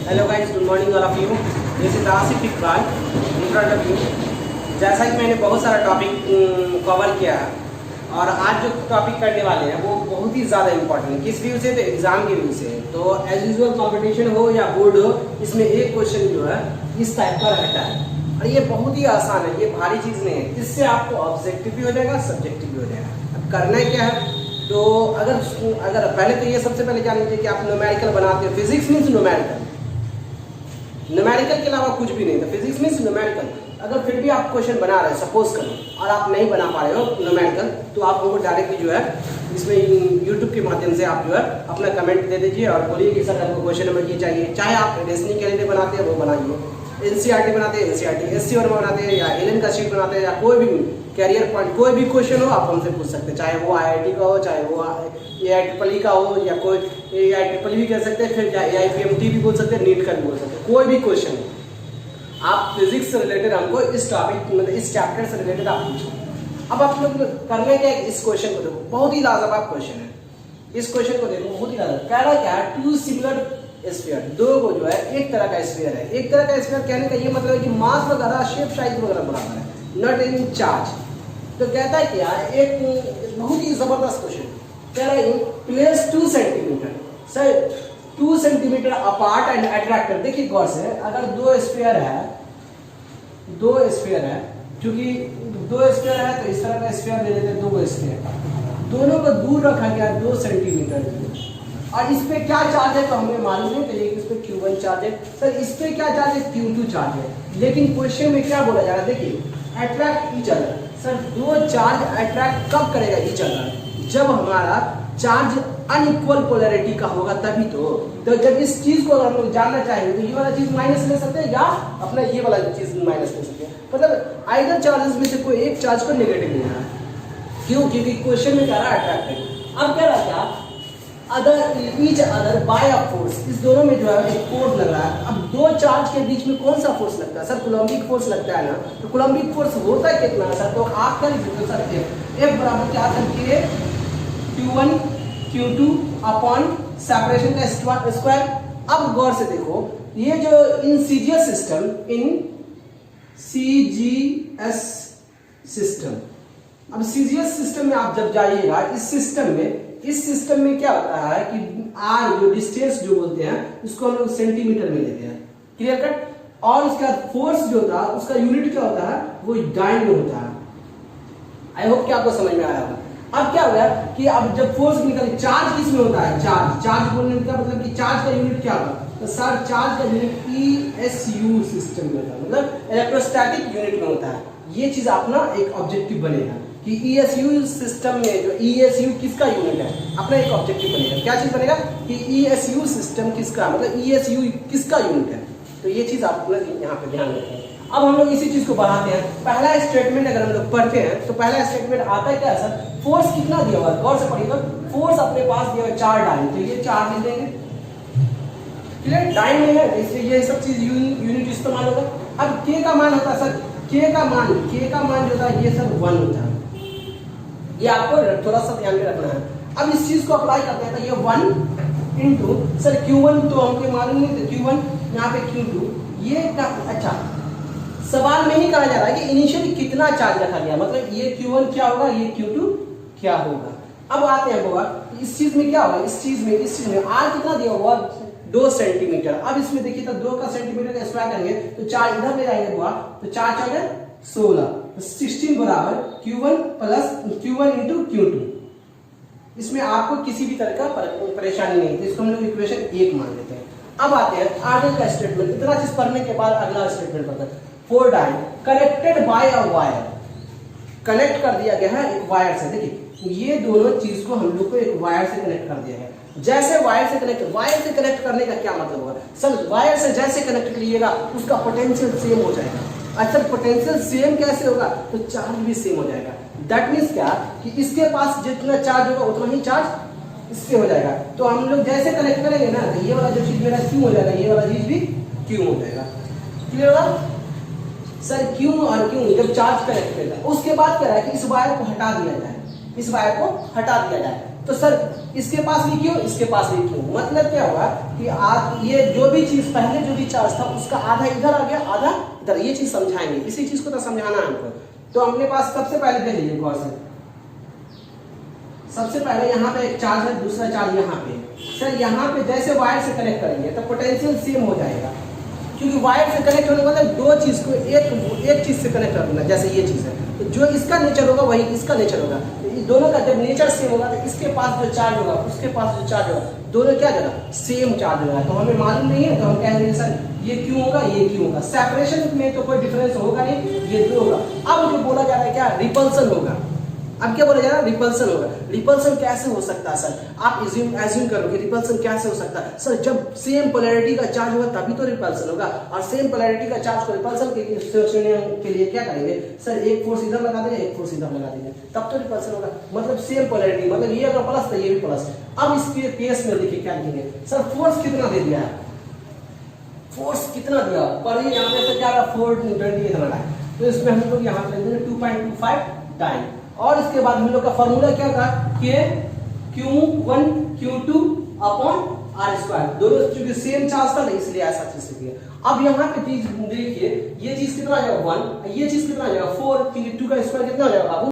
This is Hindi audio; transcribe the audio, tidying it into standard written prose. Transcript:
Hello guys, good morning all of you. This is Asif Iqbal in front of you. जैसा कि मैंने बहुत सारा टॉपिक कवर किया है और आज जो टॉपिक करने वाले हैं वो बहुत ही ज़्यादा इंपॉर्टेंट है। किस व्यू से? तो एग्जाम के व्यू से। तो एज यूजुअल कंपटीशन हो या बोर्ड हो, इसमें एक क्वेश्चन जो है इस टाइप का रहता है और ये बहुत ही आसान है, ये भारी चीज़ नहीं है। इससे आपको ऑब्जेक्टिव भी हो जाएगा, सब्जेक्टिव भी हो जाएगा। अब करना क्या है, तो अगर पहले तो ये सबसे पहले जान लीजिए कि आप न्यूमेरिकल बनाते हो। फिजिक्स मीन्स न्यूमेरिकल, न्यूमेरिकल के अलावा कुछ भी नहीं था। Physics means numerical. अगर फिर भी आप क्वेश्चन बना रहे हैं, सपोज करो, और आप नहीं बना पा रहे हो न्यूमेरिकल, तो आप लोगों को डायरेक्टली जो है इसमें यूट्यूब के माध्यम से आप जो है अपना कमेंट दे दीजिए और बोलिए कि सर हमको क्वेश्चन नंबर ये चाहिए। चाहे आप रेसनिंग कैलेंडर बनाते हैं वो बनाइए, एनसीईआरटी बनाते हैं एनसीईआरटी, एससी और बनाते हैं या एलएन का शीट बनाते हैं या कोई भी कैरियर पॉइंट कोई भी क्वेश्चन हो आप हमसे पूछ सकते हैं। चाहे वो आईआईटी का हो, चाहे वो एआईट्रिपल का हो, या कोई एआईट्रिपल भी कह सकते हैं, फिर एआईपीएमटी भी बोल सकते हैं, नीट का भी बोल सकते हैं। कोई भी क्वेश्चन आप फिजिक्स से रिलेटेड हमको इस टॉपिक मतलब इस चैप्टर से रिलेटेड आप पूछो। अब आप लोग करने क्या है, इस क्वेश्चन को देखो, बहुत ही लाजवाब क्वेश्चन है। इस क्वेश्चन को देखो, बहुत ही लाजवाब। कह रहा क्या है, टू सिमिलर स्फीयर, दो को जो है एक तरह का स्फीयर है। एक तरह का स्फीयर कहने का ये मतलब है कि मास वगैरह, शेप साइज वगैरह बराबर है, नॉट इन चार्ज। तो कहता है क्या, एक बहुत ही जबरदस्त क्वेश्चन कह रहा है, place 2 centimetre, sir 2 centimetre apart and attractor. देखिए गौर से, अगर दो स्फीयर है, क्योंकि दो स्फीयर है तो इस तरह का स्फीयर ले लेते हैं, दो स्फीयर, दोनों को दूर रखा गया 2 सेंटीमीटर और इस पे क्या चार्ज है तो हमें मालूम नहीं, तो इस पे Q1 चार्ज है। सर इस पे क्या चार्ज है, Q2 चार्ज है। लेकिन क्वेश्चन में क्या बोला जा रहा है, देखिए अट्रैक्ट ईच अदर। सर दो चार्ज अट्रैक्ट कब करेगा ईच अदर, जब हमारा चार्ज अनइक्वल पोलैरिटी का होगा तभी। तो जब इस चीज को अगर हम लोग जानना चाहेंगे तो ये वाला चीज माइनस ले सकते हैं या अपना ये वाला चीज माइनस ले सकते हैं। मतलब आइदर चार्जेस में से कोई एक चार्ज को नेगेटिव लेना है। क्यों? क्योंकि क्वेश्चन में कह रहा है अट्रैक्टेड। अब कह रहा क्या, other each other by a force. इस दोनों में जो है एक फोर्स लग रहा है। अब दो चार्ज के बीच में कौन सा फोर्स लगता है? सर कूलम्बिक फोर्स लगता है ना। तो कूलम्बिक फोर्स होता है कितना सर? तो आप क्या लिखोगे सर, F बराबर क्या करके Q1 Q2 अपॉन सेपरेशन का स्क्वायर। अब गौर से देखो, ये जो इनसीजियस सिस्टम, अब सीजीएस सिस्टम में आप जब जाइएगा, इस सिस्टम में क्या होता है कि आर जो डिस्टेंस जो बोलते हैं उसको हम लोग सेंटीमीटर में लेते हैं, क्लियर कट। और उसका फोर्स जो होता है उसका यूनिट क्या होता है, वो डाइन में होता है। आई होप कि आपको समझ में आया होगा। अब क्या हो गया कि अब जब फोर्स निकले, चार्ज किस में होता है, चार्ज बोलने का मतलब कि चार्ज का यूनिट क्या होगा, तो सर चार्ज का यूनिट ESU सिस्टम में होता है, मतलब इलेक्ट्रोस्टैटिक यूनिट में होता है। ये चीज अपना एक ऑब्जेक्टिव बनेगा कि ESU सिस्टम में जो ESU किसका यूनिट है, अपना एक ऑब्जेक्टिव बनेगा। क्या चीज बनेगा कि ESU सिस्टम किसका, मतलब ESU किसका यूनिट है। तो ये चीज आप यहाँ पे ध्यान रखें। अब हम लोग इसी चीज को बढ़ाते हैं। पहला स्टेटमेंट अगर हम लोग पढ़ते हैं तो पहला स्टेटमेंट आता है क्या सर, फोर्स कितना दिया हुआ है, गौर से पढ़िएगा। फोर्स अपने पास दिया हुआ 4 डाइन, तो ये 4 लिख देंगे, क्लियर। डाइन में है इसलिए ये सब चीज यूनिट इस्तेमाल होगा। अब K का मान होता है सर, K का मान जो होता है ये सर 1 होता है। ये आपको थोड़ा सा ध्यान में रखना है। अब इस चीज को अप्लाई करते हैं तो ये 1 इंटू सर Q1 तो हमको मालूम नहीं, तो Q1 यहाँ पे Q2 ये अच्छा सवाल में ही कहा जा रहा है कि इनिशियली कितना चार्ज रखा गया, मतलब ये Q1 क्या होगा, ये Q2 क्या होगा। अब आते हैं होगा इस चीज में क्या होगा, इस चीज में R कितना दिया हुआ 2 सेंटीमीटर। अब इसमें देखिए तो 2 का सेंटीमीटर का स्क्वायर करेंगे तो 4 इधर ले जाएंगे हुआ, तो 4 4 16, तो 16 बराबर Q1 plus Q1 into Q2। इसमें आपको किसी भी तरह का परेशानी नहीं है, तो इसको हम लोग इक्वेशन 1 मान लेते हैं। अब आते हैं आगे का स्टेटमेंट। इतना चीज पढ़ने के बाद अगला स्टेटमेंट पढ़ते हैं। 4 dine connected by a wire, connect कर दिया गया है एक वायर से। देखिए ये दोनों चीज को हम लोग को एक वायर से कनेक्ट कर दिया गया। जैसे वायर से कनेक्ट करने का क्या मतलब होगा सर, वायर से जैसे कनेक्ट करिएगा उसका पोटेंशियल सेम हो जाएगा। अच्छा पोटेंशियल सेम कैसे होगा, तो चार्ज भी सेम हो जाएगा। दैट मीन्स क्या कि इसके पास जितना चार्ज होगा उतना ही चार्ज इससे हो जाएगा। तो हम लोग जैसे कनेक्ट करेंगे ना, तो ये वाला जो चीज मेरा क्यू हो जाएगा, ये वाला चीज भी क्यू हो जाएगा, क्लियर होगा सर। क्यू और क्यू जब चार्ज कनेक्ट करेगा, उसके बाद क्या है कि इस वायर को हटा दिया जाए, तो सर इसके पास भी क्यों, इसके पास भी क्यों? मतलब क्या हुआ कि आज ये जो भी चीज पहले जो भी चार्ज था उसका आधा इधर आ गया, आधा इधर। ये चीज समझाएंगे, इसी चीज को तो समझाना है हमको। तो अपने पास सबसे पहले देख लीजिए गौर से, सबसे पहले यहाँ पे एक चार्ज है, दूसरा चार्ज यहाँ पे। सर यहाँ पे जैसे वायर से कनेक्ट करेंगे तो पोटेंशियल सेम हो जाएगा, क्योंकि वायर से कनेक्ट होने वाला दो चीज को एक चीज से कनेक्ट करना। जैसे ये चीज है तो जो इसका नेचर होगा वही इसका नेचर होगा। तो इस दोनों का जब नेचर सेम होगा तो इसके पास जो चार्ज होगा उसके पास जो चार्ज होगा, दोनों क्या होगा, सेम चार्ज होगा। तो हमें मालूम नहीं है तो हम कहेंगे सर ये क्यों होगा, ये क्यों होगा। सेपरेशन में तो कोई डिफरेंस होगा नहीं, ये दो होगा। अब जो बोला जा रहा है क्या, रिपल्सन होगा। अब क्या बोला जा रहा है, रिपल्सन होगा। रिपल्सन कैसे हो सकता है सर? आप एज्यूम करो कि रिपल्सन कैसे हो सकता है सर, जब सेम पोलैरिटी का चार्ज होगा तभी तो रिपल्सन होगा। और सेम पोलैरिटी का चार्ज को रिपल्सन के लिए क्या करेंगे सर, एक फोर्स इधर लगा देंगे, एक फोर्स इधर लगा देंगे, तब तो रिपल्सन होगा। मतलब सेम पोलैरिटी, मतलब ये अगर प्लस तो ये भी प्लस। अब इसके केस में देखिए क्या लिखेंगे सर, फोर्स कितना दे दिया है, फोर्स कितना दिया पर ये यहाँ पे क्या रहा, 420 इतना है। तो इसमें हम लोग यहाँ पे 2.25 टाइम। और इसके बाद हम लोग का फॉर्मूला क्या था, कि Q1 Q2 अपॉन R²। दोनों चूंकि सेम चार्ज था ना इसलिए ऐसा चीज किया। अब यहाँ पे चीज देखिए, ये चीज कितना आ जाएगा 1, ये चीज कितना आ जाएगा 4, क्योंकि 2 का स्क्वायर कितना आ जाएगा बाबू